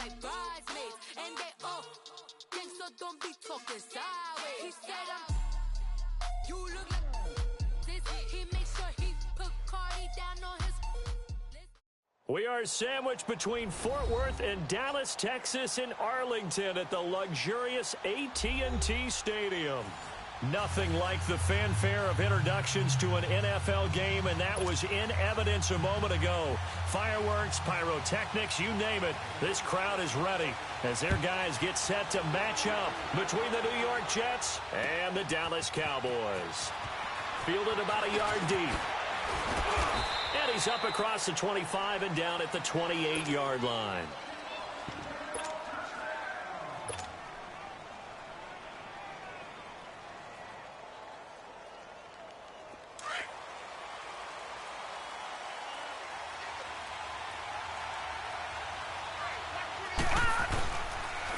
like bridesmaids. And they all think so, don't be talking sideways. He said, you look like this. He makes sure he put Cardi down on his list. We are sandwiched between Fort Worth and Dallas, Texas, and Arlington at the luxurious AT&T Stadium. Nothing like the fanfare of introductions to an NFL game, and that was in evidence a moment ago. Fireworks, pyrotechnics, you name it. This crowd is ready as their guys get set to match up between the New York Jets and the Dallas Cowboys. Fielded about a yard deep. And he's up across the 25 and down at the 28-yard line.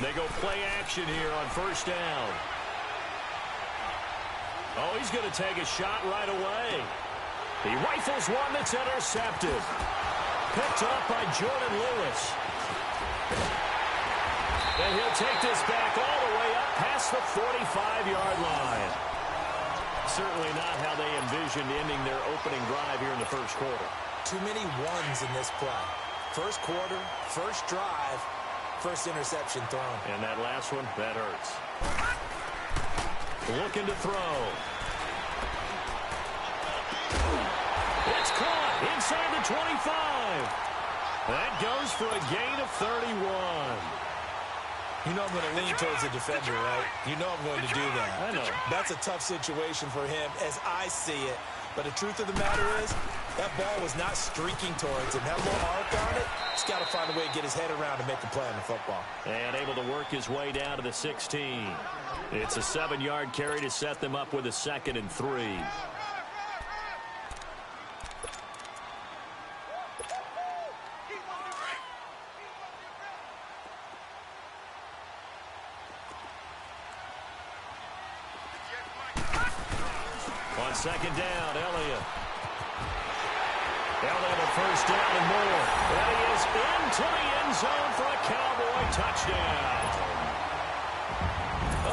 They go play action here on first down. Oh, he's going to take a shot right away. He rifles one that's intercepted. Picked up by Jordan Lewis. And he'll take this back all the way up past the 45-yard line. Certainly not how they envisioned ending their opening drive here in the first quarter. Too many ones in this play. First quarter, first drive, first interception thrown. And that last one, that hurts. Looking to throw. It's caught inside the 25. That goes for a gain of 31. You know I'm going to lean towards the defender, right? You know I'm going to do that. I know. That's a tough situation for him as I see it. But the truth of the matter is, that ball was not streaking towards him. That little arc on it, he's got to find a way to get his head around to make a play on the football. And able to work his way down to the 16. It's a 7-yard carry to set them up with a 2nd and 3. On second down, Elliott. Elliott a first down and more. And he is into the end zone for a Cowboy touchdown.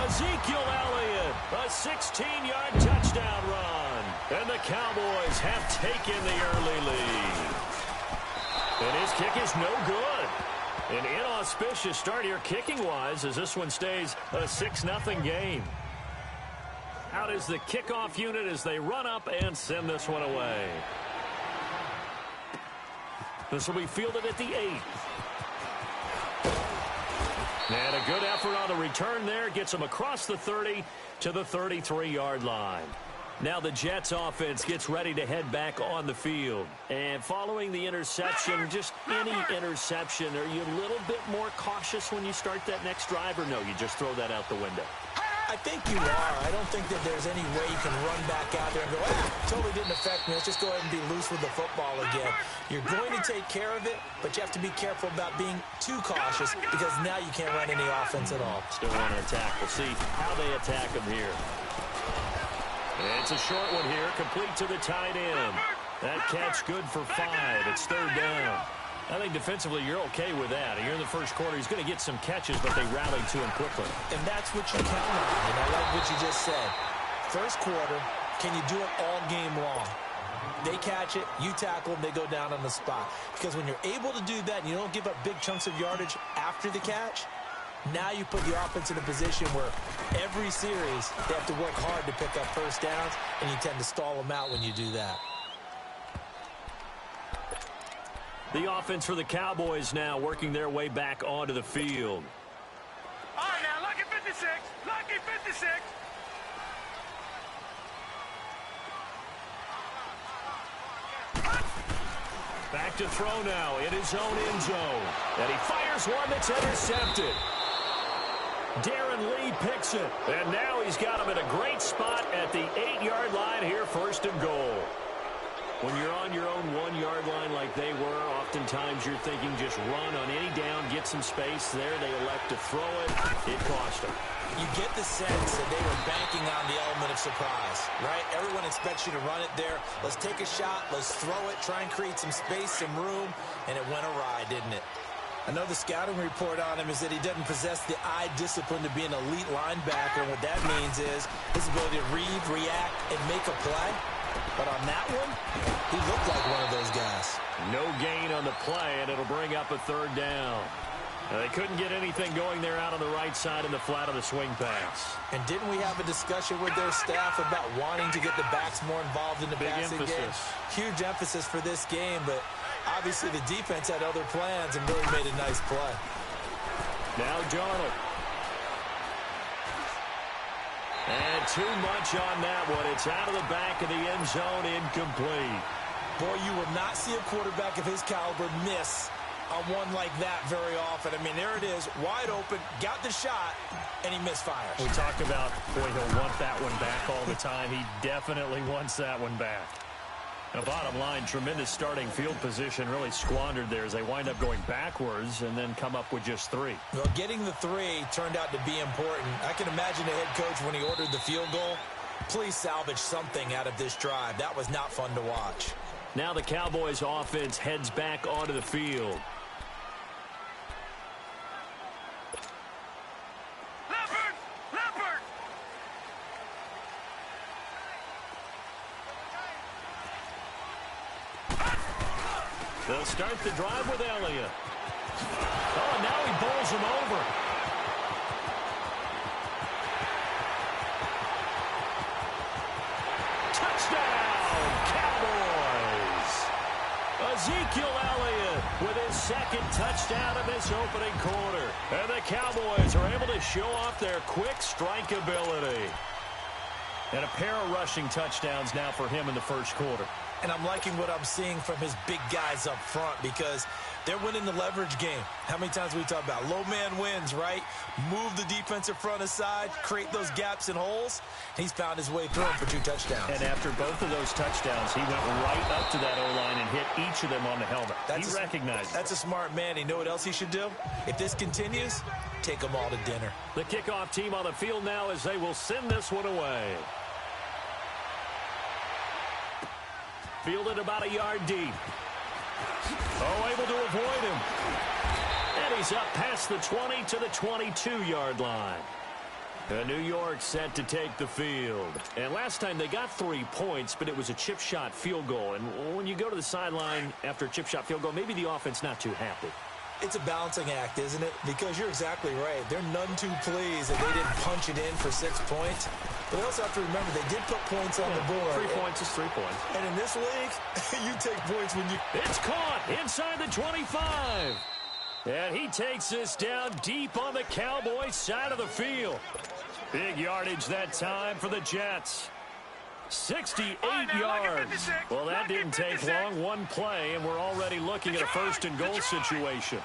Ezekiel Elliott, a 16-yard touchdown run. And the Cowboys have taken the early lead. And his kick is no good. An inauspicious start here kicking-wise as this one stays a 6-0 game. Out is the kickoff unit as they run up and send this one away. This will be fielded at the 8. And a good effort on the return there. Gets them across the 30 to the 33-yard line. Now the Jets offense gets ready to head back on the field. And following the interception, just any interception, are you a little bit more cautious when you start that next drive, or no, you just throw that out the window? I think you are. I don't think that there's any way you can run back out there and go, totally didn't affect me. Let's just go ahead and be loose with the football again. You're going to take care of it, but you have to be careful about being too cautious because now you can't run any offense at all. Still want to attack. We'll see how they attack him here. It's a short one here, complete to the tight end. That catch good for 5. It's 3rd down. I think defensively you're okay with that. Here in the first quarter, he's going to get some catches, but they rallied to him quickly. And that's what you count on. And I like what you just said. First quarter, can you do it all game long? They catch it, you tackle them, they go down on the spot. Because when you're able to do that and you don't give up big chunks of yardage after the catch, now you put the offense in a position where every series they have to work hard to pick up first downs, and you tend to stall them out when you do that. The offense for the Cowboys now working their way back onto the field. All right, now, lucky 56. Lucky 56. Back to throw now in his own end zone. And he fires one that's intercepted. Darren Lee picks it. And now he's got him in a great spot at the 8-yard line here, 1st and goal. When you're on your own 1-yard line like they were, oftentimes you're thinking just run on any down, get some space there. They elect to throw it. It cost them. You get the sense that they were banking on the element of surprise, right? Everyone expects you to run it there. Let's take a shot. Let's throw it. Try and create some space, some room. And it went awry, didn't it? I know the scouting report on him is that he doesn't possess the eye discipline to be an elite linebacker. And what that means is his ability to read, react, and make a play. But on that one, he looked like one of those guys. No gain on the play, and it'll bring up a third down. They couldn't get anything going there out on the right side in the flat of the swing pass. And didn't we have a discussion with their staff about wanting to get the backs more involved in the passing game? Huge emphasis for this game, but obviously the defense had other plans and really made a nice play. Now Darnold. And too much on that one. It's out of the back of the end zone, incomplete. Boy, you will not see a quarterback of his caliber miss on one like that very often. I mean, there it is, wide open, got the shot, and he misfires. We talked about, boy, he'll want that one back all the time. He definitely wants that one back. Now, bottom line, tremendous starting field position, really squandered there as they wind up going backwards and then come up with just 3. Well, getting the 3 turned out to be important. I can imagine the head coach when he ordered the field goal, please salvage something out of this drive. That was not fun to watch. Now the Cowboys offense heads back onto the field. They'll start the drive with Elliott. Oh, and now he bowls him over. Touchdown, Cowboys! Ezekiel Elliott with his second touchdown of this opening quarter. And the Cowboys are able to show off their quick strike ability. And a pair of rushing touchdowns now for him in the first quarter. And I'm liking what I'm seeing from his big guys up front because they're winning the leverage game. How many times we talk about low man wins, right? Move the defensive front aside, create those gaps and holes. He's found his way through them for 2 touchdowns. And after both of those touchdowns, he went right up to that O-line and hit each of them on the helmet. He recognized it. That's a smart man. You know what else he should do? If this continues, take them all to dinner. The kickoff team on the field now as they will send this one away. Fielded about a yard deep. Oh, able to avoid him. And he's up past the 20 to the 22-yard line. New York set to take the field. And last time they got 3 points, but it was a chip shot field goal. And when you go to the sideline after a chip shot field goal, maybe the offense not too happy. It's a balancing act, isn't it? Because you're exactly right. They're none too pleased that they didn't punch it in for 6 points. But they also have to remember they did put points on the board. 3 points is 3 points. And in this league, you take points when you... It's caught inside the 25. And he takes this down deep on the Cowboys side of the field. Big yardage that time for the Jets. 68 yards. Well, that didn't take long. One play, and we're already looking at a first and goal situation.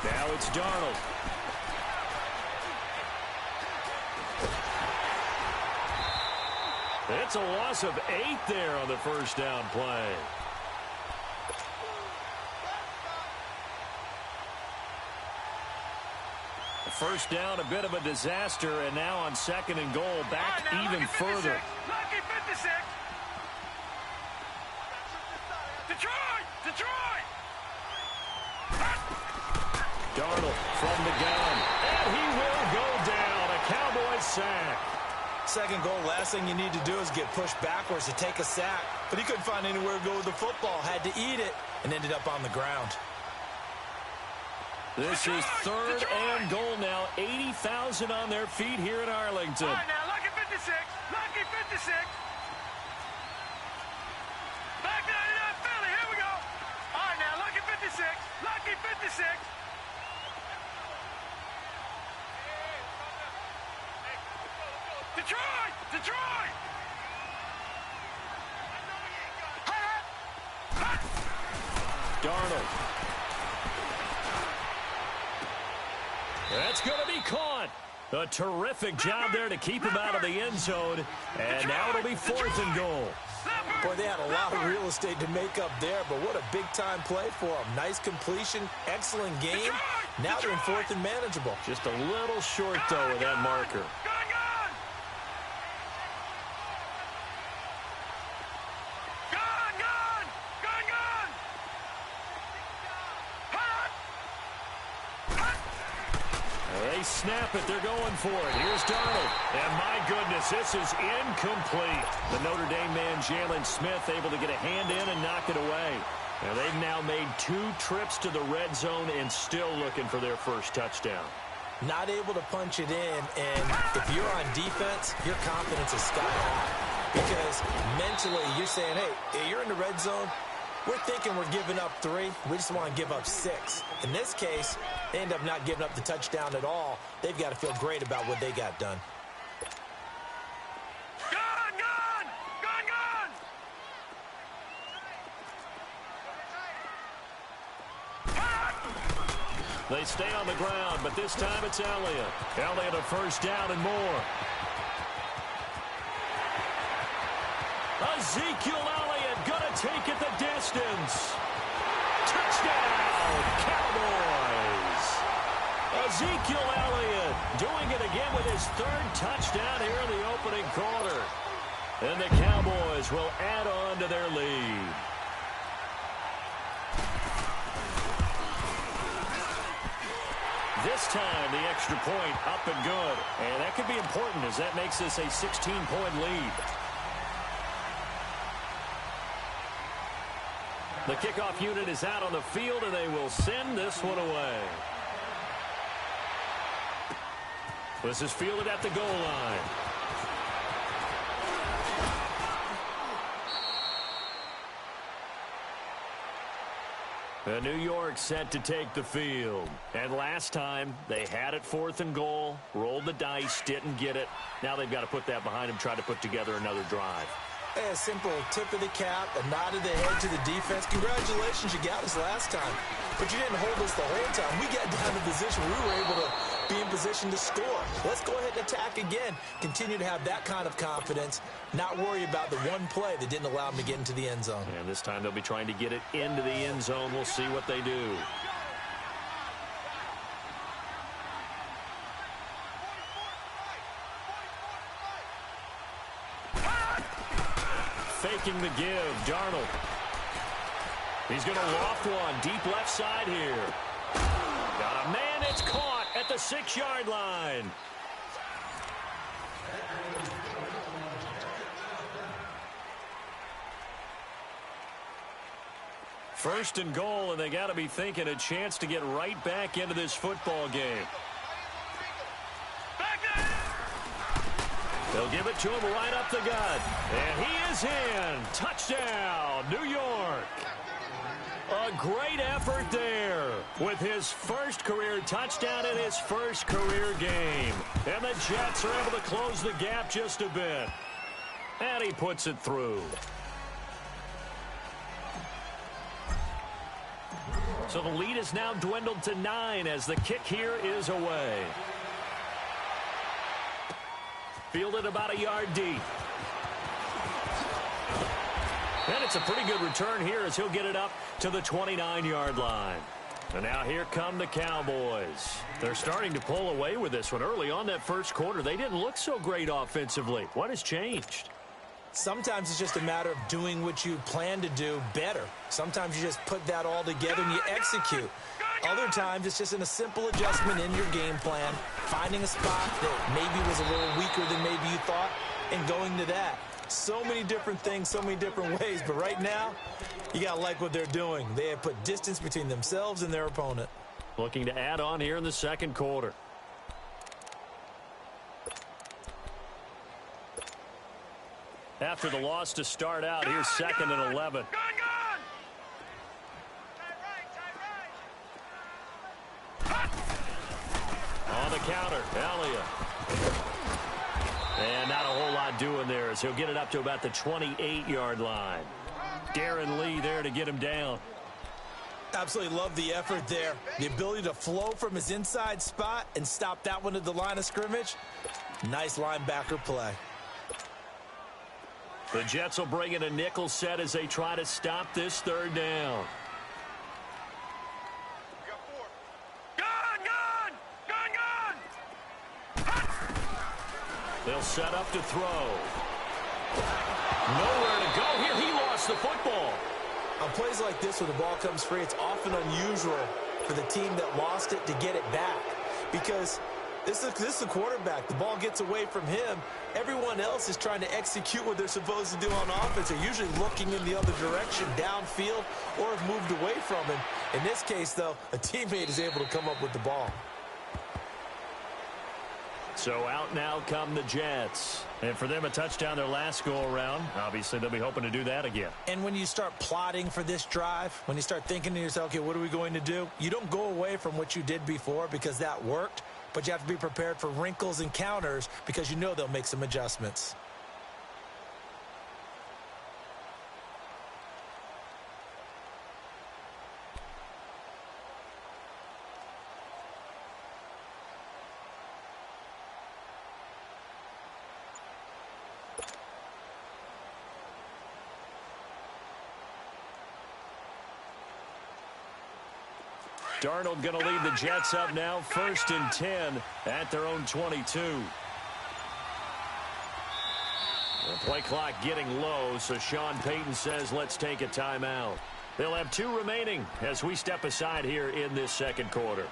Now it's Darnold. It's a loss of 8 there on the first down play. First down, a bit of a disaster, and now on second and goal, back even further. Lucky 56. Detroit! Darnold from the gun, and he will go down. A Cowboys sack. Second goal, last thing you need to do is get pushed backwards to take a sack. But he couldn't find anywhere to go with the football, had to eat it, and ended up on the ground. This is third and goal now. 80,000 on their feet here in Arlington. All right, now, lucky 56. Lucky 56. Back 99 Philly. Here we go. All right, now, lucky 56. Lucky 56. Detroit! Darnold. That's going to be caught. A terrific job there to keep him out of the end zone. And now it'll be fourth and goal. Boy, they had a lot of real estate to make up there, but what a big-time play for them. Nice completion, excellent game. Now they're in fourth and manageable. Just a little short, though, with that marker. They snap it. They're going for it. Here's Darnold. And my goodness, this is incomplete. The Notre Dame man, Jalen Smith, able to get a hand in and knock it away. And they've now made 2 trips to the red zone and still looking for their first touchdown. Not able to punch it in, and if you're on defense, your confidence is sky high. Because mentally, you're saying, hey, you're in the red zone. We're thinking we're giving up 3. We just want to give up 6. In this case, they end up not giving up the touchdown at all. They've got to feel great about what they got done. They stay on the ground, but this time it's Elliott. Elliott a first down and more. Ezekiel Elliott gonna take it the distance. Touchdown, Cowboys. Ezekiel Elliott doing it again with his 3rd touchdown here in the opening quarter. And the Cowboys will add on to their lead. This time, the extra point up and good. And that could be important as that makes this a 16-point lead. The kickoff unit is out on the field, and they will send this one away. This is fielded at the goal line. New York set to take the field. And last time, they had it 4th and goal, rolled the dice, didn't get it. Now they've got to put that behind them, try to put together another drive. A simple tip of the cap, a nod of the head to the defense. Congratulations, you got us last time. But you didn't hold us the whole time. We got down to position. We were able to be in position to score. Let's go ahead and attack again. Continue to have that kind of confidence. Not worry about the one play that didn't allow them to get into the end zone. And this time they'll be trying to get it into the end zone. We'll see what they do. Faking the give, Darnold. He's going to loft one, deep left side here. Got a man, it's caught at the 6-yard line. First and goal, and they got to be thinking a chance to get right back into this football game. They'll give it to him right up the gut. And he is in. Touchdown, New York. A great effort there with his first career touchdown in his first career game. And the Jets are able to close the gap just a bit. And he puts it through. So the lead is now dwindled to 9 as the kick here is away. Fielded about a yard deep. And it's a pretty good return here as he'll get it up to the 29-yard line. And now here come the Cowboys. They're starting to pull away with this one. Early on that first quarter, they didn't look so great offensively. What has changed? Sometimes it's just a matter of doing what you plan to do better. Sometimes you just put that all together and you execute. Other times it's just in a simple adjustment in your game plan, finding a spot that maybe was a little weaker than maybe you thought, and going to that. So many different things, so many different ways, but right now, you got to like what they're doing. They have put distance between themselves and their opponent. Looking to add on here in the second quarter. After the loss to start out, here's 2nd and 11. On the counter, Elliott. And not a whole lot doing there as he'll get it up to about the 28-yard line. Darren Lee there to get him down. Absolutely love the effort there. The ability to flow from his inside spot and stop that one at the line of scrimmage. Nice linebacker play. The Jets will bring in a nickel set as they try to stop this third down. They'll set up to throw. Nowhere to go here. He lost the football. On plays like this where the ball comes free, it's often unusual for the team that lost it to get it back. because this is a quarterback. The ball gets away from him. Everyone else is trying to execute what they're supposed to do on offense. They're usually looking in the other direction, downfield, or have moved away from him. In this case, though, a teammate is able to come up with the ball. So out now come the Jets. And for them, a touchdown their last go-around. Obviously, they'll be hoping to do that again. And when you start plotting for this drive, when you start thinking to yourself, okay, what are we going to do? You don't go away from what you did before because that worked, but you have to be prepared for wrinkles and counters because you know they'll make some adjustments. Darnold going to lead the Jets up now, 1st and 10 at their own 22. The play clock getting low, so Sean Payton says let's take a timeout. They'll have 2 remaining as we step aside here in this second quarter.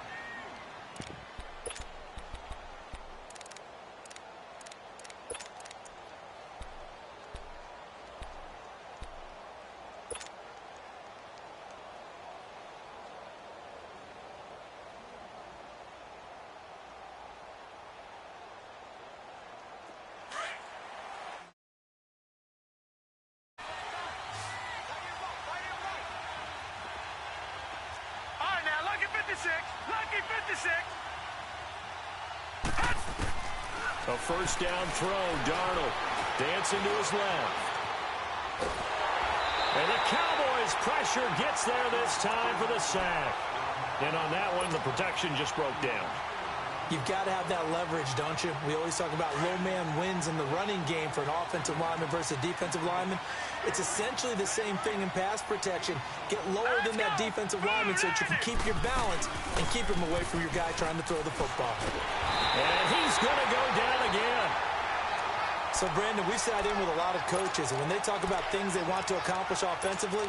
Lucky 56. A first down throw. Darnold dancing to his left. And the Cowboys' pressure gets there this time for the sack. And on that one, the protection just broke down. You've got to have that leverage, don't you? We always talk about low man wins in the running game for an offensive lineman versus a defensive lineman. It's essentially the same thing in pass protection. Get lower than that defensive lineman so that you can keep your balance and keep him away from your guy trying to throw the football. And he's going to go down again. So, Brandon, we've sat in with a lot of coaches, and when they talk about things they want to accomplish offensively,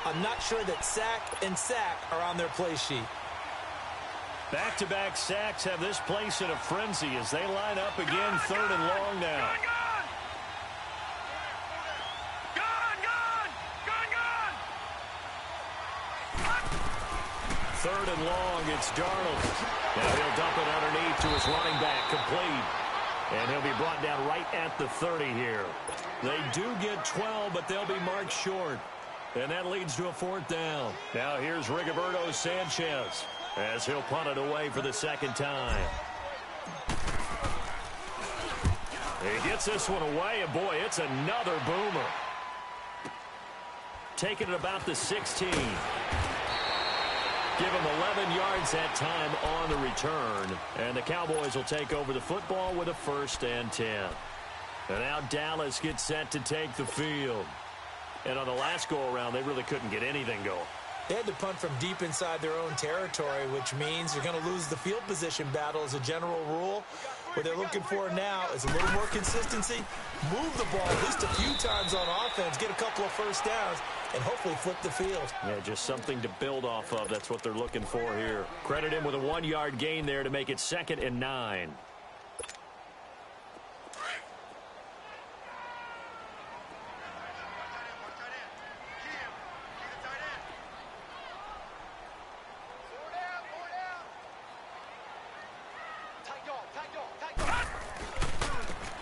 I'm not sure that sack and sack are on their play sheet. Back-to-back sacks have this place in a frenzy as they line up again, 3rd and long now. Third and long, it's Darnold. Now he'll dump it underneath to his running back, complete. And he'll be brought down right at the 30 here. They do get 12, but they'll be marked short. And that leads to a 4th down. Now here's Rigoberto Sanchez as he'll punt it away for the 2nd time. He gets this one away, and boy, it's another boomer. Taking it about the 16. Give him 11 yards that time on the return. And the Cowboys will take over the football with a 1st and 10. And now Dallas gets set to take the field. And on the last go-around, they really couldn't get anything going. They had to punt from deep inside their own territory, which means you're going to lose the field position battle as a general rule. What they're looking for now is a little more consistency, move the ball at least a few times on offense, get a couple of first downs, and hopefully flip the field. Yeah, just something to build off of. That's what they're looking for here. Credit him with a 1-yard gain there to make it 2nd and 9.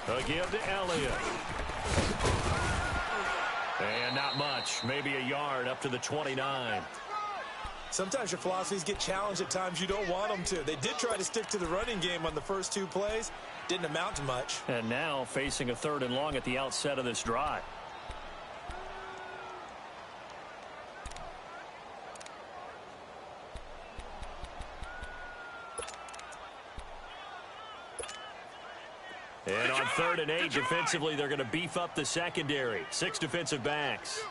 Again to Elliott. And not much. Maybe a yard up to the 29. Sometimes your philosophies get challenged at times you don't want them to. They did try to stick to the running game on the first 2 plays. Didn't amount to much. And now facing a 3rd and long at the outset of this drive. And on 3rd and 8, defensively, they're going to beef up the secondary. 6 defensive backs.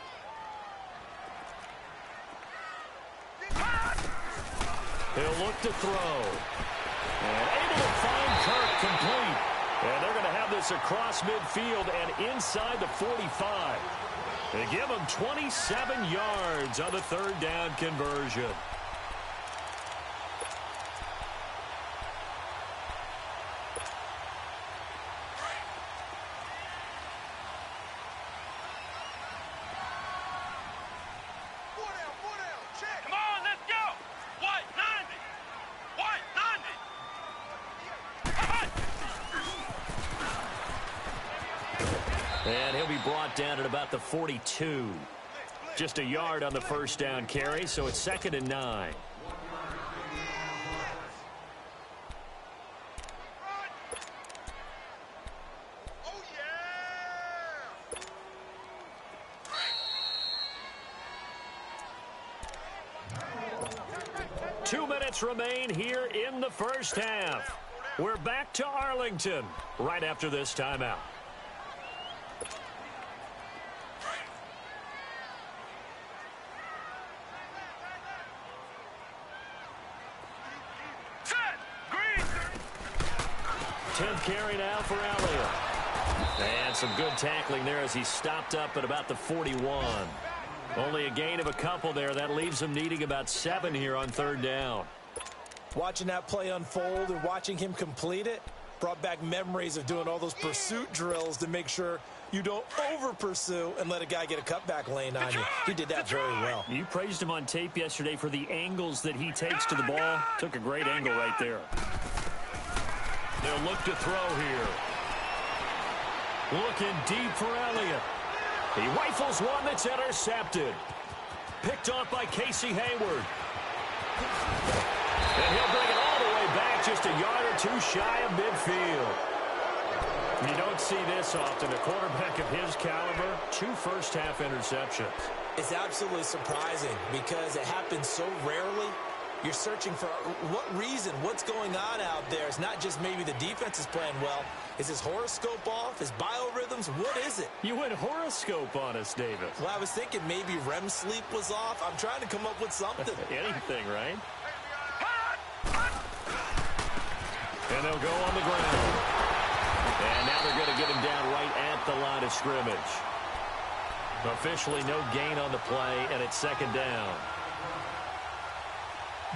He'll look to throw. And able to find Kirk complete. And they're going to have this across midfield and inside the 45. They give him 27 yards on the 3rd down conversion. And he'll be brought down at about the 42. Just a yard on the first down carry, so it's 2nd and 9. Oh, yeah! 2 minutes remain here in the first half. We're back to Arlington right after this timeout. Set! Green! 10th carry now for Elliott. And some good tackling there as he stopped up at about the 41. Only a gain of a couple there. That leaves him needing about 7 here on 3rd down. Watching that play unfold and watching him complete it brought back memories of doing all those pursuit drills to make sure you don't over-pursue and let a guy get a cutback lane on you. He did that very well. You praised him on tape yesterday for the angles that he takes to the ball. Took a great angle right there. They'll look to throw here. Looking deep for Elliott. He rifles one that's intercepted. Picked off by Casey Hayward. And he'll bring it all the way back, just a yard or 2 shy of midfield. You don't see this often. A quarterback of his caliber, 2 first-half interceptions. It's absolutely surprising because it happens so rarely. You're searching for what reason, what's going on out there. It's not just maybe the defense is playing well. Is his horoscope off? His biorhythms? What is it? You went horoscope on us, David. Well, I was thinking maybe REM sleep was off. I'm trying to come up with something. Anything, right? And they'll go on the ground. And now they're going to get him down right at the line of scrimmage. Officially no gain on the play, and it's 2nd down.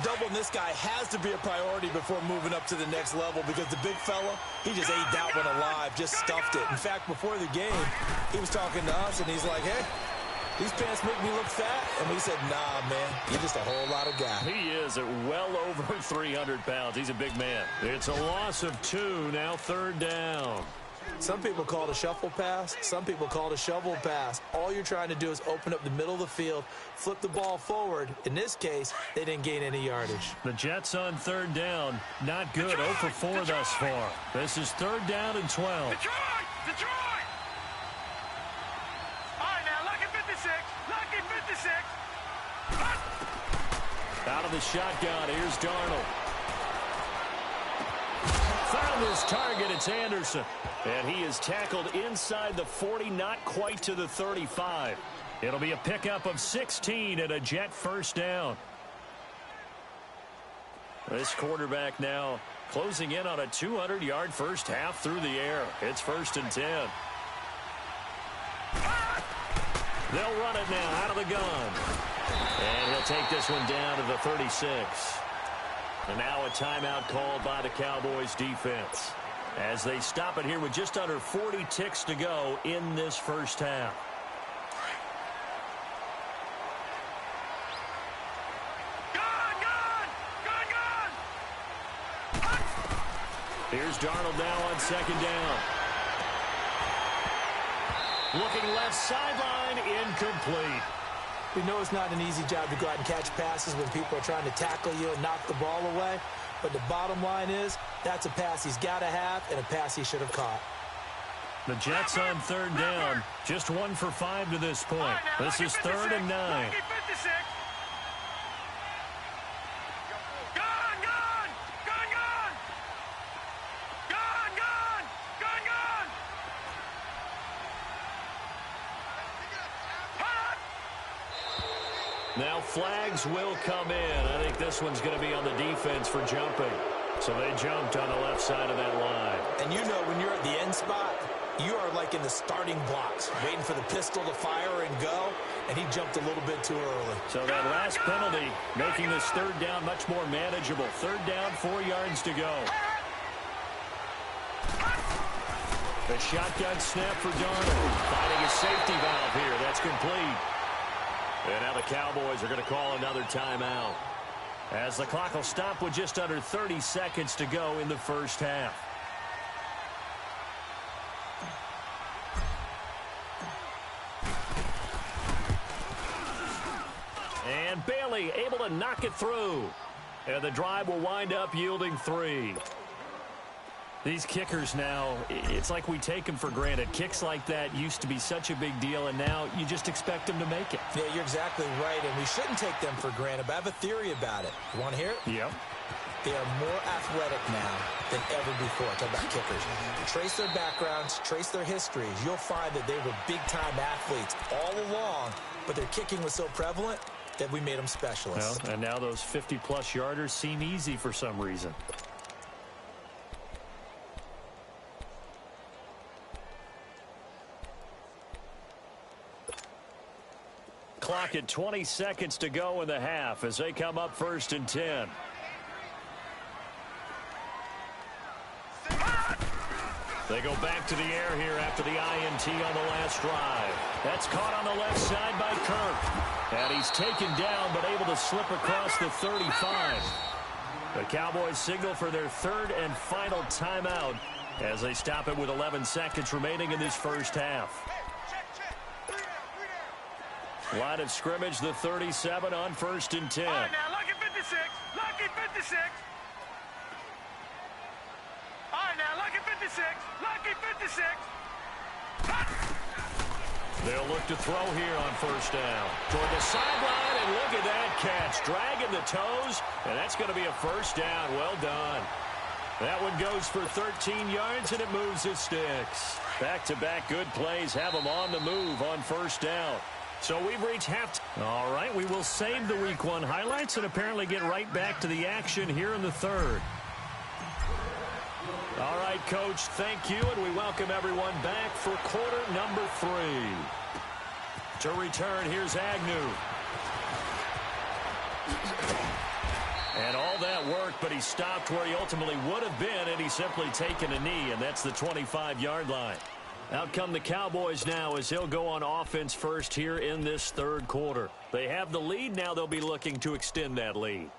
Doubling this guy has to be a priority before moving up to the next level because the big fella, he just ate that one alive, just stuffed it. In fact, before the game, he was talking to us, and he's like, hey, these pants make me look fat. And we said, nah, man, you're just a whole lot of guy. He is at well over 300 pounds. He's a big man. It's a loss of 2, now 3rd down. Some people call it a shuffle pass. Some people call it a shovel pass. All you're trying to do is open up the middle of the field, flip the ball forward. In this case, they didn't gain any yardage. The Jets on 3rd down. Not good. 0 for 4 thus far. This is 3rd down and 12. Detroit! Detroit! All right, now, lucky 56. Lucky 56. Out of the shotgun. Here's Darnold. Found his target. It's Anderson. And he is tackled inside the 40, not quite to the 35. It'll be a pickup of 16 and a Jet first down. This quarterback now closing in on a 200-yard first half through the air. It's 1st and 10. They'll run it now out of the gun. And he'll take this one down to the 36. And now a timeout called by the Cowboys defense as they stop it here with just under 40 ticks to go in this first half. Here's Darnold now on 2nd down. Looking left sideline, incomplete. We know it's not an easy job to go out and catch passes when people are trying to tackle you and knock the ball away. But the bottom line is, that's a pass he's got to have and a pass he should have caught. The Jets on 3rd down. Just 1 for 5 to this point. This is 3rd and 9. Now flags will come in. I think this one's going to be on the defense for jumping. So they jumped on the left side of that line. And you know when you're at the end spot, you are like in the starting blocks, waiting for the pistol to fire and go, and he jumped a little bit too early. So that last penalty making this 3rd down much more manageable. 3rd down, 4 yards to go. The shotgun snap for Darnold. Finding a safety valve here. That's complete. And now the Cowboys are going to call another timeout as the clock will stop with just under 30 seconds to go in the first half. And Bailey able to knock it through. And the drive will wind up yielding 3. These kickers now, it's like we take them for granted. Kicks like that used to be such a big deal, and now you just expect them to make it. Yeah, you're exactly right, and we shouldn't take them for granted, but I have a theory about it. You want to hear it? Yep. They are more athletic now than ever before. Talk about kickers. Trace their backgrounds, trace their histories. You'll find that they were big-time athletes all along, but their kicking was so prevalent that we made them specialists. Well, and now those 50-plus yarders seem easy for some reason. Clock at 20 seconds to go in the half as they come up 1st and 10. They go back to the air here after the INT on the last drive. That's caught on the left side by Kirk. And he's taken down but able to slip across the 35. The Cowboys signal for their 3rd and final timeout as they stop it with 11 seconds remaining in this first half. Line of scrimmage, the 37 on 1st and 10. All right, now, lucky 56. Lucky 56. All right, now, lucky 56. Lucky 56. They'll look to throw here on 1st down. Toward the sideline, and look at that catch. Dragging the toes, and that's going to be a 1st down. Well done. That one goes for 13 yards, and it moves his sticks. Back-to-back good plays have them on the move on 1st down. So we've reached halftime. All right, we will save the Week 1 highlights and apparently get right back to the action here in the 3rd. All right, Coach, thank you, and we welcome everyone back for quarter number 3. To return, here's Agnew. And all that work, but he stopped where he ultimately would have been, and he's simply taken a knee, and that's the 25-yard line. Out come the Cowboys now as he'll go on offense first here in this 3rd quarter. They have the lead. Now they'll be looking to extend that lead.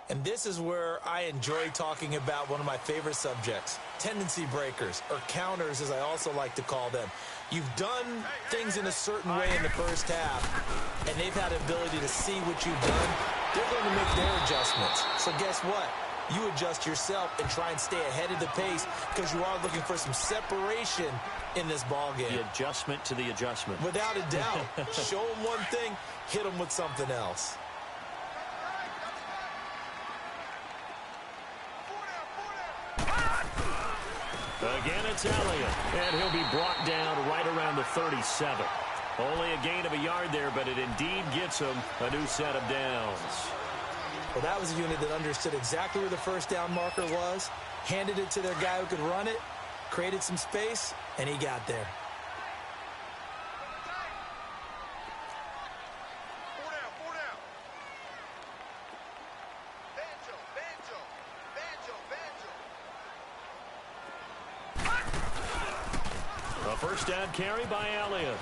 And this is where I enjoy talking about one of my favorite subjects, tendency breakers, or counters as I also like to call them. You've done things in a certain way in the first half, and they've had the ability to see what you've done. They're going to make their adjustments. So guess what? You adjust yourself and try and stay ahead of the pace because you are looking for some separation in this ballgame. The adjustment to the adjustment. Without a doubt. Show them one thing, hit them with something else. Again, it's Elliott, and he'll be brought down right around the 37. Only a gain of a yard there, but it indeed gets him a new set of downs. Well, that was a unit that understood exactly where the 1st down marker was, handed it to their guy who could run it, created some space, and he got there. A 1st down carry by Elliott.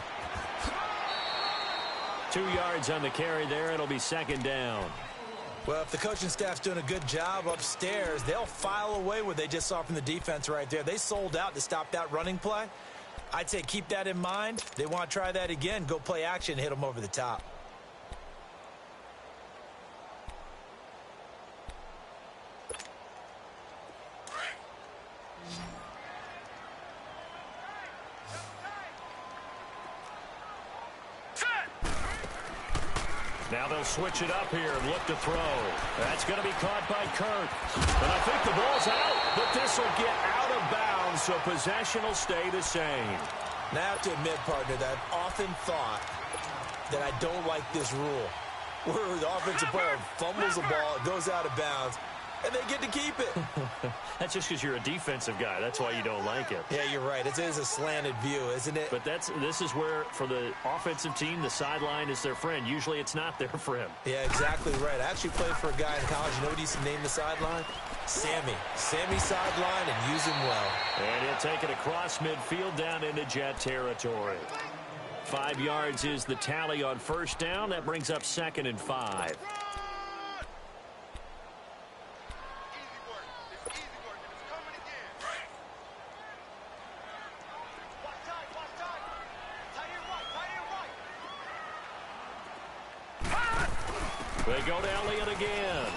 2 yards on the carry there. It'll be 2nd down. Well, if the coaching staff's doing a good job upstairs, they'll file away what they just saw from the defense right there. They sold out to stop that running play. I'd say keep that in mind. They want to try that again. Go play action, hit them over the top. Now they'll switch it up here and look to throw. That's going to be caught by Kirk. And I think the ball's out, but this will get out of bounds, so possession will stay the same. Now I have to admit, partner, that I've often thought that I don't like this rule, where the offensive player fumbles the ball, it goes out of bounds, and they get to keep it. That's just because you're a defensive guy. That's why you don't like it. Yeah, you're right. It is a slanted view, isn't it? But this is where, for the offensive team, the sideline is their friend. Usually it's not their friend. Yeah, exactly right. I actually played for a guy in college. You know what he used to name the sideline? Sammy. Sammy sideline, and use him well. And he'll take it across midfield down into Jet territory. 5 yards is the tally on 1st down. That brings up 2nd and 5. They go to Elliott again.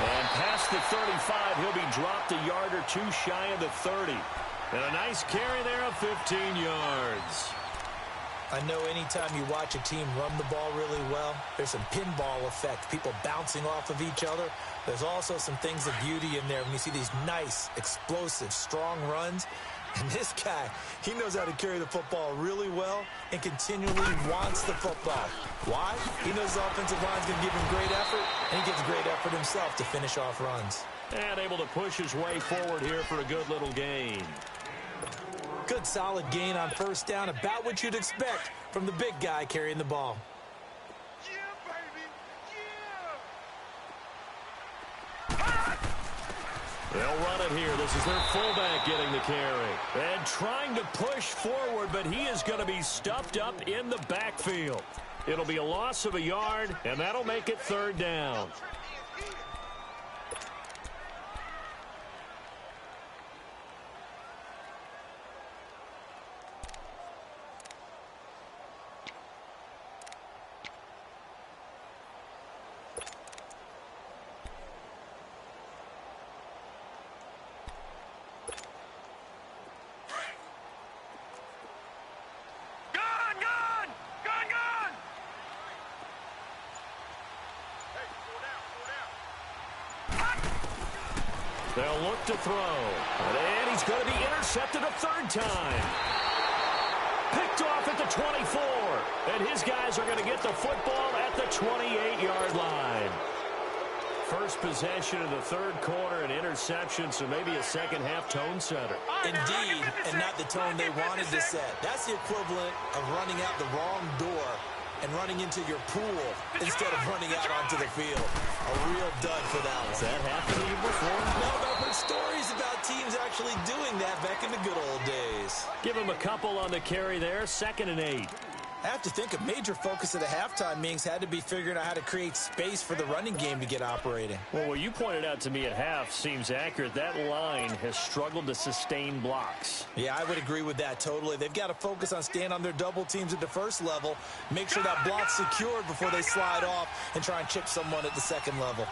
And past the 35, he'll be dropped a yard or two shy of the 30. And a nice carry there of 15 yards. I know anytime you watch a team run the ball really well, there's some pinball effect, people bouncing off of each other. There's also some things of beauty in there when you see these nice, explosive, strong runs. And this guy, he knows how to carry the football really well and continually wants the football. Why? He knows the offensive line's going to give him great effort, and he gives great effort himself to finish off runs. And able to push his way forward here for a good little gain. Good solid gain on first down, about what you'd expect from the big guy carrying the ball. Yeah, baby, yeah. They'll run it here. This is their fullback getting the carry. And trying to push forward, but he is going to be stuffed up in the backfield. It'll be a loss of a yard, and that'll make it third down. They'll look to throw. And he's going to be intercepted a third time. Picked off at the 24. And his guys are going to get the football at the 28-yard line. First possession of the third quarter, an interception, so maybe a second-half tone setter. Indeed, and not the tone they wanted to set. That's the equivalent of running out the wrong door and running into your pool instead of running out onto the field. A real dud for that one. Has that happened to you before? No, but I've heard stories about teams actually doing that back in the good old days. Give him a couple on the carry there, 2nd and 8. I have to think a major focus of the halftime meetings had to be figuring out how to create space for the running game to get operating. Well, what you pointed out to me at half seems accurate. That line has struggled to sustain blocks. Yeah, I would agree with that totally. They've got to focus on staying on their double teams at the first level, make sure that block's secured before they slide off and try and chip someone at the second level.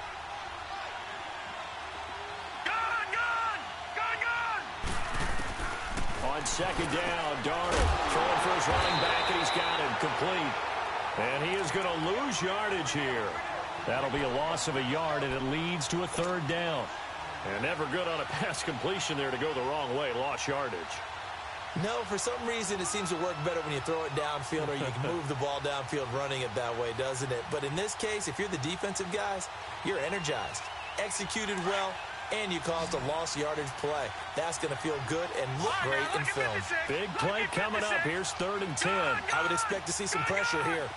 On second down, Darnold throwing for his running back, and he's got him complete. And he is going to lose yardage here. That'll be a loss of a yard, and it leads to a third down. And never good on a pass completion there to go the wrong way. Lost yardage. No, for some reason it seems to work better when you throw it downfield or you can move the ball downfield running it that way, doesn't it? But in this case, if you're the defensive guys, you're energized, executed well, and you caused a lost yardage play. That's going to feel good and look great in film. Big play coming up. Here's 3rd and 10. I would expect to see some pressure here.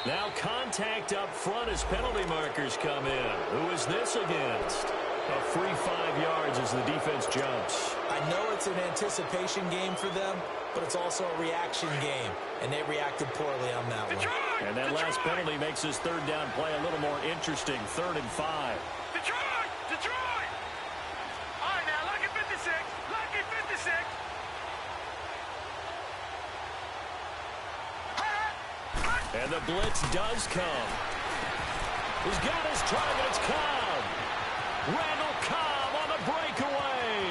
Now contact up front as penalty markers come in. Who is this against? A free 5 yards as the defense jumps. I know it's an anticipation game for them, but it's also a reaction game, and they reacted poorly on that one. And that last penalty makes this third down play a little more interesting. 3rd and 5. Detroit! Detroit! All right, now, lucky 56. Lucky 56. And the blitz does come. He's got his target. It's Cobb. Randall Cobb on the breakaway.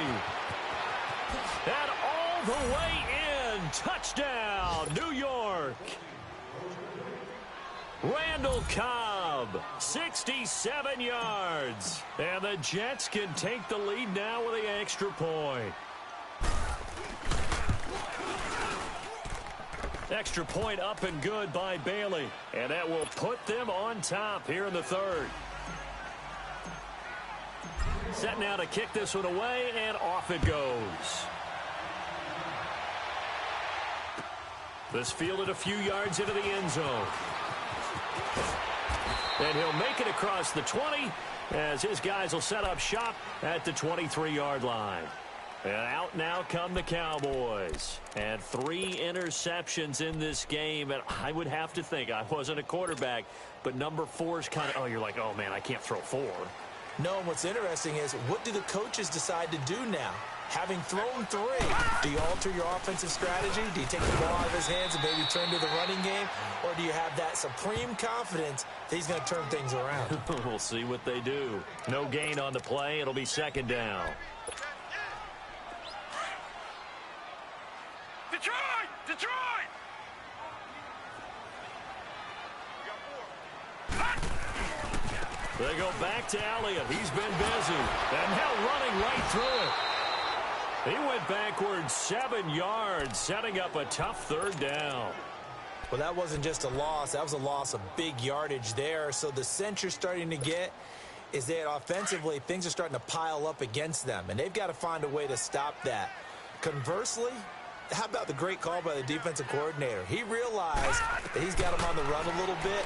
And all the way in. Touchdown, New York. Randall Cobb, 67 yards. And the Jets can take the lead now with the extra point. Extra point up and good by Bailey. And that will put them on top here in the third. Set now to kick this one away, and off it goes. This fielded a few yards into the end zone. And he'll make it across the 20 as his guys will set up shop at the 23-yard line. And out now come the Cowboys. And 3 interceptions in this game. And I would have to think, I wasn't a quarterback, but number 4 is kind of, oh, you're like, oh, man, I can't throw 4. No, and what's interesting is, what do the coaches decide to do now? Having thrown 3, do you alter your offensive strategy? Do you take the ball out of his hands and maybe turn to the running game? Or do you have that supreme confidence that he's going to turn things around? We'll see what they do. No gain on the play. It'll be second down. Detroit! Detroit! They go back to Elliott. He's been busy. And now running right through it. He went backwards 7 yards, setting up a tough third down. Well, that wasn't just a loss. That was a loss of big yardage there. So the sense you're starting to get is that offensively, things are starting to pile up against them, and they've got to find a way to stop that. Conversely, how about the great call by the defensive coordinator? He realized that he's got him on the run a little bit.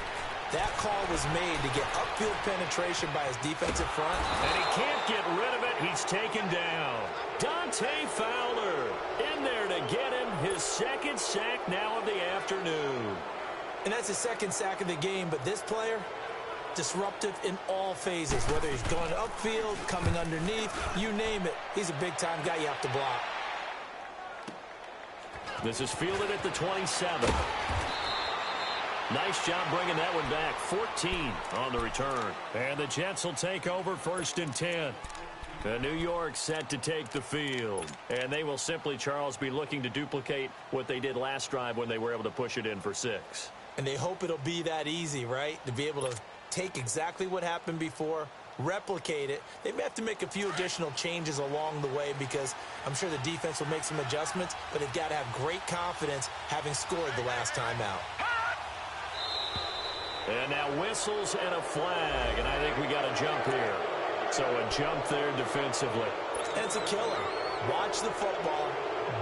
That call was made to get upfield penetration by his defensive front. And he can't get rid of it. He's taken down. Dante Fowler in there to get him his second sack now of the afternoon. And that's his second sack of the game, but this player, disruptive in all phases, whether he's going upfield, coming underneath, you name it. He's a big-time guy you have to block. This is fielded at the 27. Nice job bringing that one back. 14 on the return. And the Jets will take over 1st and 10. And New York set to take the field. And they will simply, Charles, be looking to duplicate what they did last drive when they were able to push it in for 6. And they hope it'll be that easy, right? To be able to take exactly what happened before, replicate it. They may have to make a few additional changes along the way because I'm sure the defense will make some adjustments, but they've got to have great confidence having scored the last time out. And now whistles and a flag, and I think we got a jump here. So a jump there defensively. And it's a killer. Watch the football.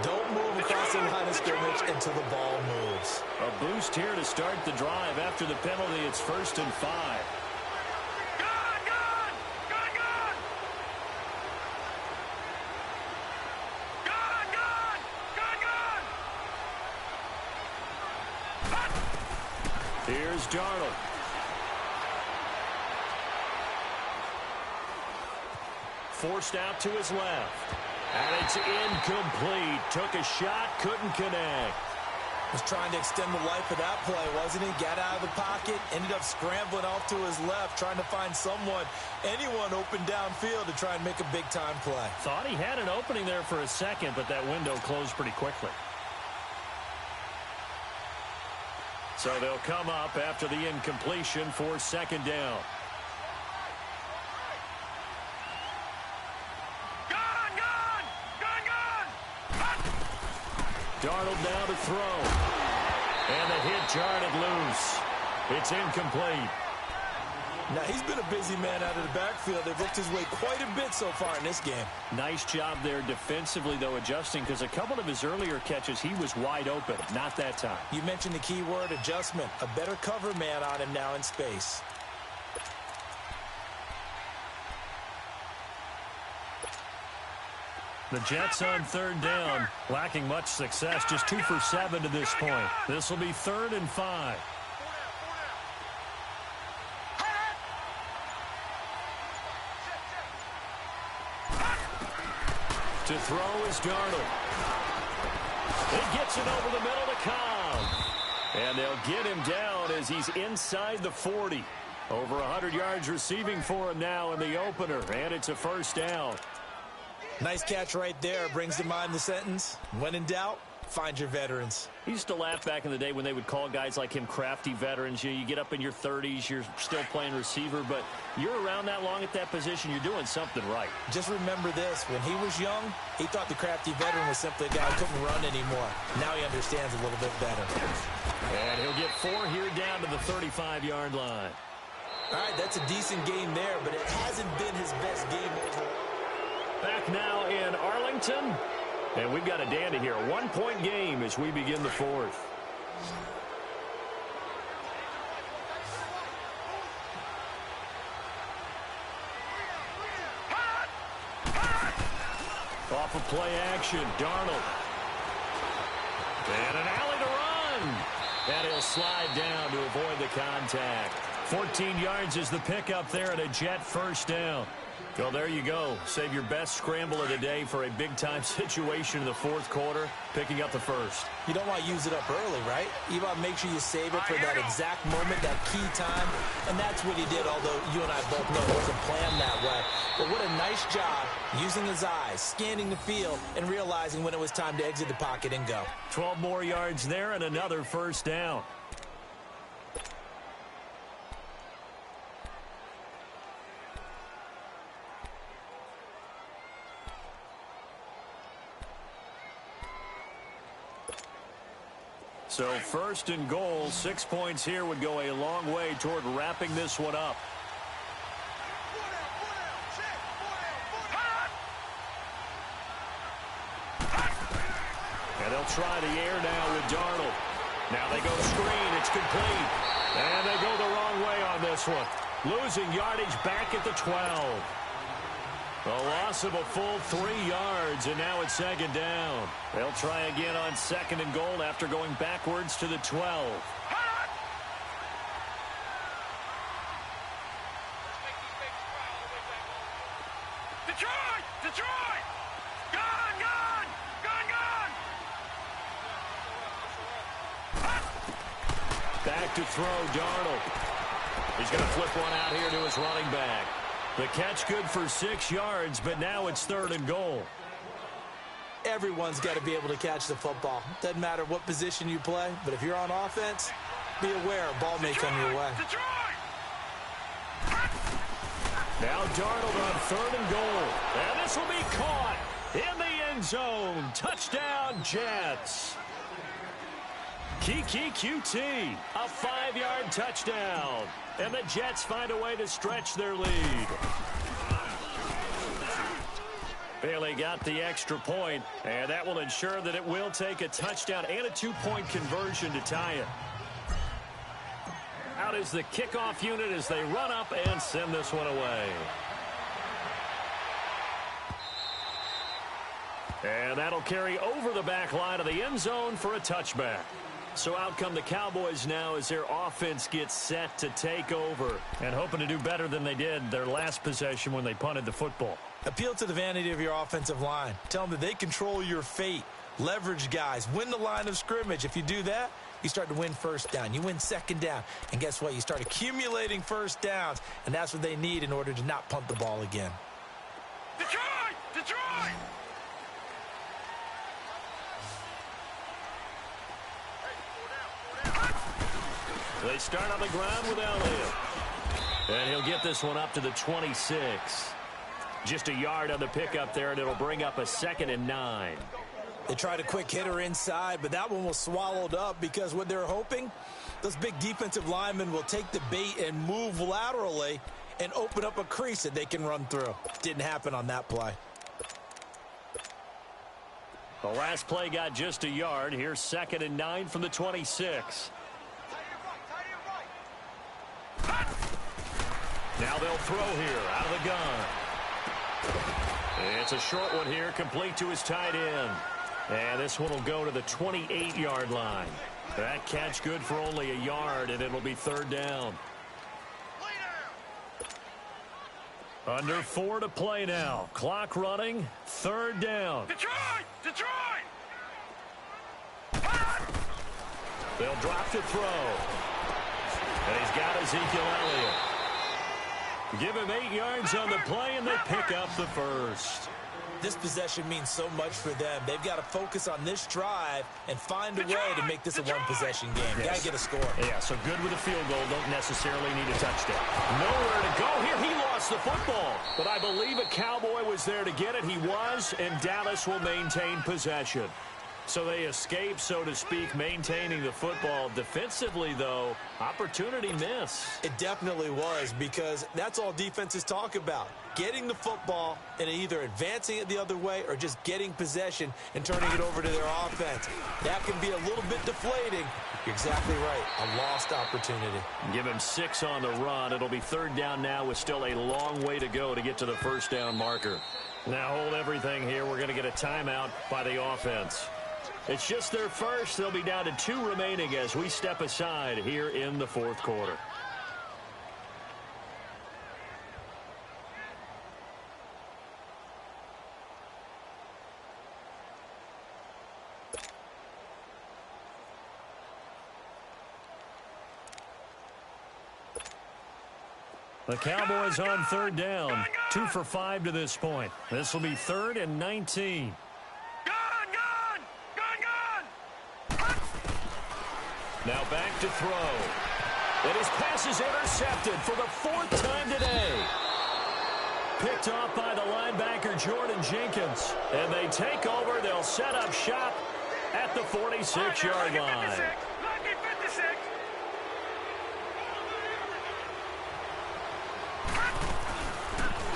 Don't move across the line of scrimmage until the ball moves. A boost here to start the drive. After the penalty, it's 1st and 5. Here's Darnold. Forced out to his left. And it's incomplete. Took a shot, couldn't connect. Was trying to extend the life of that play, wasn't he? Got out of the pocket, ended up scrambling off to his left, trying to find anyone open downfield to try and make a big-time play. Thought he had an opening there for a second, but that window closed pretty quickly. So they'll come up after the incompletion for 2nd down. Darnold down to throw. And the hit jarred loose. It's incomplete. Now, he's been a busy man out of the backfield. They've looked his way quite a bit so far in this game. Nice job there defensively, though, adjusting, because a couple of his earlier catches, he was wide open. Not that time. You mentioned the key word, adjustment. A better cover man on him now in space. The Jets on 3rd down, lacking much success, just 2 for 7 to this point. This will be 3rd and 5. To throw is Darnold. He gets it over the middle to Cobb. And they'll get him down as he's inside the 40. Over 100 yards receiving for him now in the opener, and it's a 1st down. Nice catch right there. Brings to mind the sentence, when in doubt, find your veterans. He used to laugh back in the day when they would call guys like him crafty veterans. You get up in your 30s, you're still playing receiver, but you're around that long at that position, you're doing something right. Just remember this, when he was young, he thought the crafty veteran was simply a guy who couldn't run anymore. Now he understands a little bit better. And he'll get 4 here down to the 35-yard line. All right, that's a decent game there, but it hasn't been his best game overall. Back now in Arlington, and we've got a dandy here. A 1-point game as we begin the 4th. Off of play action, Darnold. And an alley to run. And he'll slide down to avoid the contact. 14 yards is the pickup there and a Jet first down. Well, there you go. Save your best scramble of the day for a big-time situation in the fourth quarter, picking up the first. You don't want to use it up early, right? You want to make sure you save it for that exact moment, that key time, and that's what he did, although you and I both know it wasn't planned that way. But what a nice job using his eyes, scanning the field, and realizing when it was time to exit the pocket and go. 12 more yards there and another first down. So first and goal, 6 points here would go a long way toward wrapping this one up. And they'll try the air now with Darnold. Now they go screen. It's complete. And they go the wrong way on this one. Losing yardage back at the 12. A loss of a full 3 yards, and now it's second down. They'll try again on second and goal after going backwards to the 12. Detroit! Detroit! Gone! Gone! Gone! Gone! Back to throw, Darnold. He's going to flip one out here to his running back. The catch good for 6 yards, but now it's third and goal. Everyone's got to be able to catch the football. Doesn't matter what position you play, but if you're on offense, be aware a ball may come your way. Detroit! Now Darnold on third and goal. And this will be caught in the end zone. Touchdown, Jets. Kiki QT, a 5-yard touchdown. And the Jets find a way to stretch their lead. Bailey got the extra point, and that will ensure that it will take a touchdown and a 2-point conversion to tie it. Out is the kickoff unit as they run up and send this one away. And that'll carry over the back line of the end zone for a touchback. So out come the Cowboys now as their offense gets set to take over and hoping to do better than they did their last possession when they punted the football. Appeal to the vanity of your offensive line. Tell them that they control your fate. Leverage guys. Win the line of scrimmage. If you do that, you start to win first down. You win second down. And guess what? You start accumulating first downs. And that's what they need in order to not punt the ball again. Detroit! Detroit! They start on the ground with Elliott. And he'll get this one up to the 26. Just a yard on the pickup there, and it'll bring up a 2nd and 9. They tried a quick hitter inside, but that one was swallowed up because what they're hoping, those big defensive linemen will take the bait and move laterally and open up a crease that they can run through. Didn't happen on that play. The last play got just a yard. Here's 2nd and 9 from the 26. Now they'll throw here out of the gun. It's a short one here, complete to his tight end. And this one will go to the 28-yard line. That catch good for only a yard, and it'll be third down. Under 4 to play now. Clock running, third down. Detroit! Detroit! They'll drop to throw. And he's got Ezekiel Elliott. Give him 8 yards on the play, and they pick up the first. This possession means so much for them. They've got to focus on this drive and find a way to make this a one-possession game. Yes. Got to get a score. Yeah, so good with a field goal. Don't necessarily need a touchdown. Nowhere to go here. He lost the football. But I believe a Cowboy was there to get it. He was, and Dallas will maintain possession. So they escape, so to speak, maintaining the football. Defensively, though, opportunity miss. It definitely was, because that's all defenses talk about. Getting the football and either advancing it the other way or just getting possession and turning it over to their offense. That can be a little bit deflating. You're exactly right. A lost opportunity. Give him 6 on the run. It'll be third down now with still a long way to go to get to the first down marker. Now hold everything here. We're going to get a timeout by the offense. It's just their first. They'll be down to 2 remaining as we step aside here in the fourth quarter. The Cowboys on third down. 2 for 5 to this point. This will be 3rd and 19. Now back to throw. And his pass is intercepted for the 4th time today. Picked off by the linebacker Jordan Jenkins. And they take over. They'll set up shop at the 46-yard line. Lucky 56.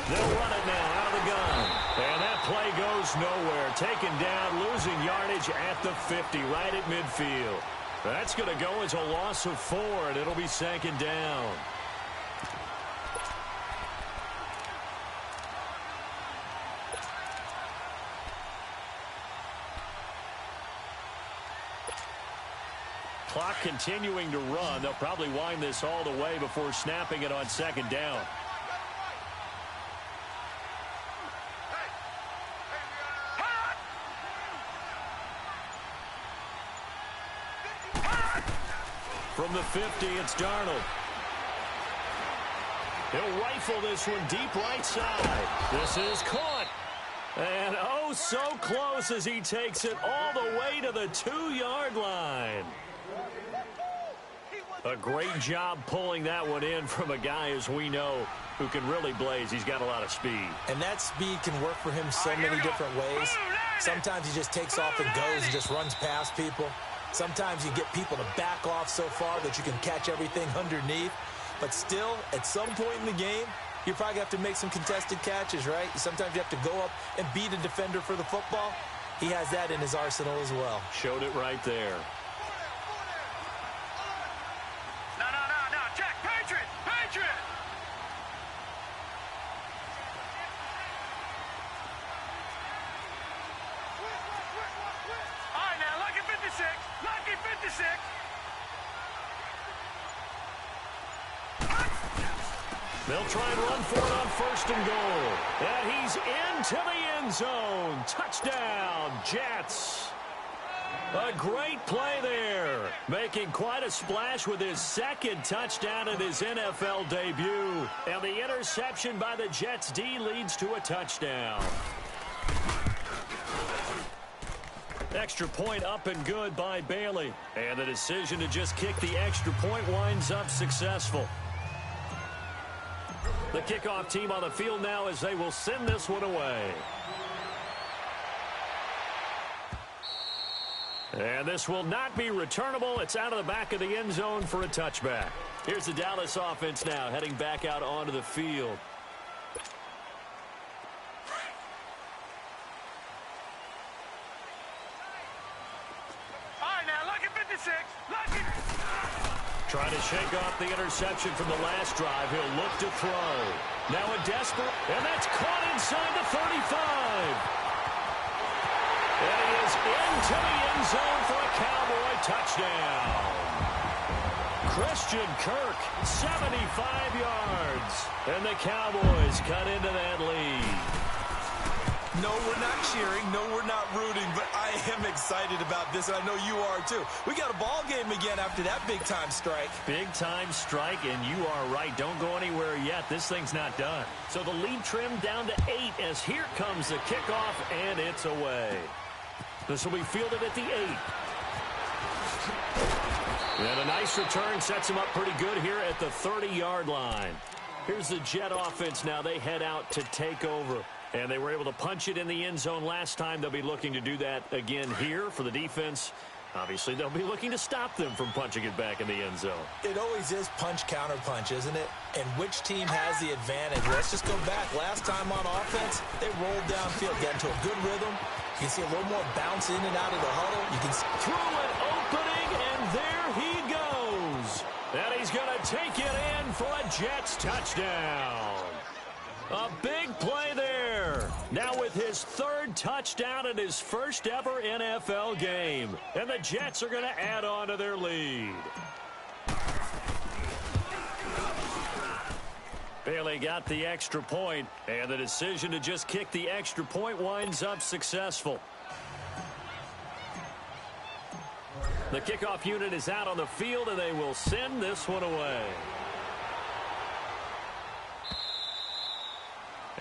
They'll run it now out of the gun. And that play goes nowhere. Taken down, losing yardage at the 50, right at midfield. That's going to go as a loss of 4, and it'll be 2nd down. Clock continuing to run. They'll probably wind this all the way before snapping it on 2nd down. From the 50, it's Darnold. He'll rifle this one deep right side. This is caught. And oh, so close as he takes it all the way to the 2-yard line. A great job pulling that one in from a guy, as we know, who can really blaze. He's got a lot of speed. And that speed can work for him so many different ways. Sometimes he just takes off and goes and just runs past people. Sometimes you get people to back off so far that you can catch everything underneath. But still, at some point in the game, you probably have to make some contested catches, right? Sometimes you have to go up and beat a defender for the football. He has that in his arsenal as well. Showed it right there. No. Check. Patriot. All right, now, lucky 56. Lucky 56. They'll try and run for it on 1st and goal. And he's into the end zone. Touchdown, Jets. A great play there. Making quite a splash with his 2nd touchdown in his NFL debut. And the interception by the Jets D leads to a touchdown. Extra point up and good by Bailey. And the decision to just kick the extra point winds up successful. The kickoff team on the field now as they will send this one away. And this will not be returnable. It's out of the back of the end zone for a touchback. Here's the Dallas offense now heading back out onto the field. All right, now, lucky 56. Lucky. Trying to shake off the interception from the last drive. He'll look to throw. Now a desperate, and that's caught inside the 35. And he is into the end zone for a Cowboy touchdown. Christian Kirk, 75 yards. And the Cowboys cut into that lead. No, we're not cheering. No, we're not rooting. But I am excited about this, and I know you are too. We got a ball game again after that big-time strike. Big-time strike, and you are right. Don't go anywhere yet. This thing's not done. So the lead trimmed down to 8 as here comes the kickoff, and it's away. This will be fielded at the 8. And a nice return sets him up pretty good here at the 30-yard line. Here's the Jet offense now. They head out to take over. And they were able to punch it in the end zone last time. They'll be looking to do that again here for the defense. Obviously, they'll be looking to stop them from punching it back in the end zone. It always is punch-counter-punch, isn't it? And which team has the advantage? Let's just go back. Last time on offense, they rolled downfield, got into a good rhythm. You can see a little more bounce in and out of the huddle. You can through an opening, and there he goes. And he's going to take it in for a Jets touchdown. A big play there. Now with his 3rd touchdown in his first ever NFL game. And the Jets are going to add on to their lead. Bailey got the extra point, and the decision to just kick the extra point winds up successful. The kickoff unit is out on the field, and they will send this one away.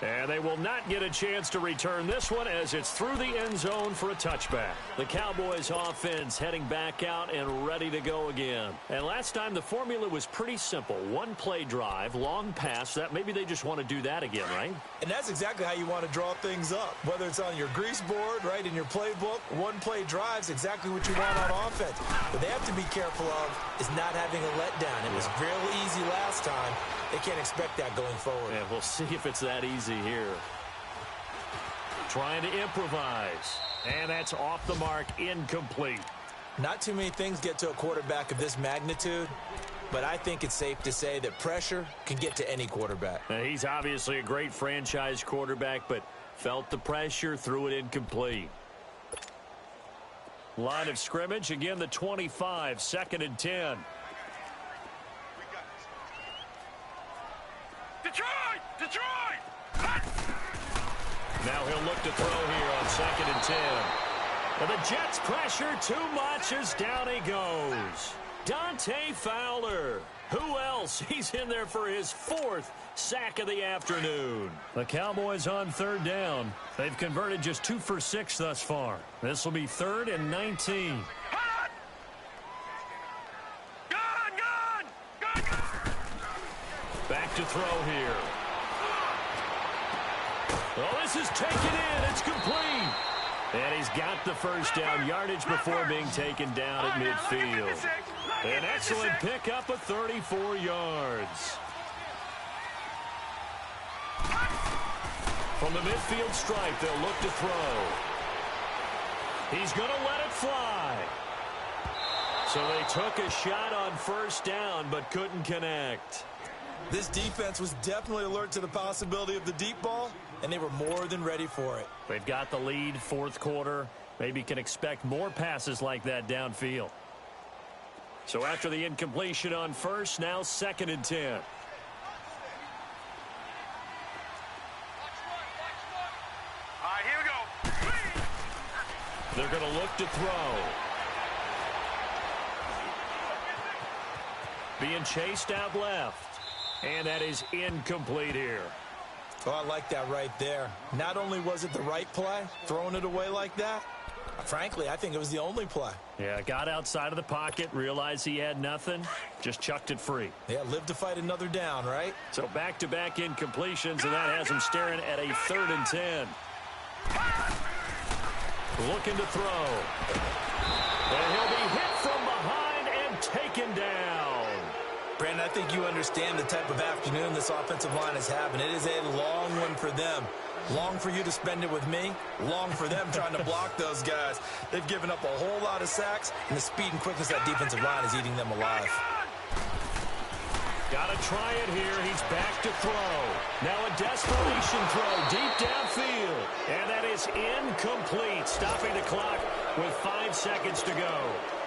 And they will not get a chance to return this one as it's through the end zone for a touchback. The Cowboys offense heading back out and ready to go again. And last time the formula was pretty simple. One play drive, long pass. That maybe they just want to do that again, right? And that's exactly how you want to draw things up. Whether it's on your grease board, right, in your playbook, one play drive's exactly what you want on offense. What they have to be careful of is not having a letdown. It was real easy last time. They can't expect that going forward. Yeah, we'll see if it's that easy here. Trying to improvise. And that's off the mark, incomplete. Not too many things get to a quarterback of this magnitude, but I think it's safe to say that pressure can get to any quarterback. Now, he's obviously a great franchise quarterback, but felt the pressure, threw it incomplete. Line of scrimmage, again the 25, 2nd and 10. Detroit! Now he'll look to throw here on 2nd and 10. And the Jets pressure too much as down he goes. Dante Fowler. Who else? He's in there for his 4th sack of the afternoon. The Cowboys on 3rd down. They've converted just 2 for 6 thus far. This will be 3rd and 19. Back to throw here. Oh, this is taken in. It's complete. And he's got the first down yardage before being taken down at midfield. An excellent pickup of 34 yards. From the midfield stripe, they'll look to throw. He's going to let it fly. So they took a shot on 1st down, but couldn't connect. This defense was definitely alert to the possibility of the deep ball, and they were more than ready for it. They've got the lead, 4th quarter. Maybe can expect more passes like that downfield. So after the incompletion on 1st, now 2nd and 10. All right, here we go. They're going to look to throw. Being chased out left. And that is incomplete here. Oh, I like that right there. Not only was it the right play, throwing it away like that, frankly, I think it was the only play. Yeah, got outside of the pocket, realized he had nothing, just chucked it free. Yeah, live to fight another down, right? So back-to-back incompletions, and that has him staring at a 3rd and 10. Looking to throw. And he'll be hit from behind and taken down. Brandon, I think you understand the type of afternoon this offensive line is having. It is a long one for them. Long for you to spend it with me. Long for them trying to block those guys. They've given up a whole lot of sacks, and the speed and quickness of that defensive line is eating them alive. Got to try it here. He's back to throw. Now a desperation throw deep downfield. And that is incomplete, stopping the clock with 5 seconds to go.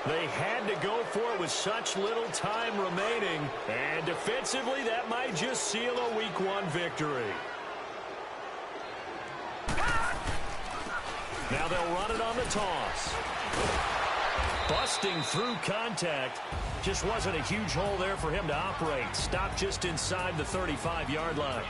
They had to go for it with such little time remaining. And defensively, that might just seal a Week 1 victory. Now they'll run it on the toss. Busting through contact. Just wasn't a huge hole there for him to operate. Stopped just inside the 35-yard line.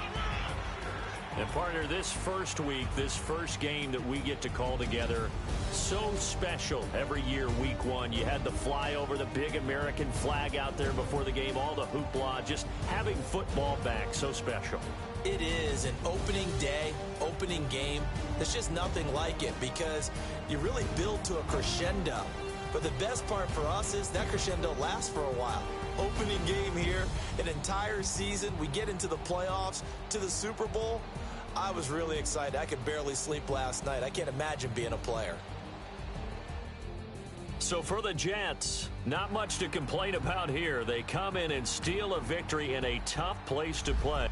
And partner, this first week, this first game that we get to call together, so special every year, Week 1. You had the flyover, the big American flag out there before the game, all the hoopla, just having football back, so special. It is an opening day, opening game. There's just nothing like it because you really build to a crescendo. But the best part for us is that crescendo lasts for a while. Opening game here, an entire season. We get into the playoffs, to the Super Bowl. I was really excited. I could barely sleep last night. I can't imagine being a player. So for the Jets, not much to complain about here. They come in and steal a victory in a tough place to play.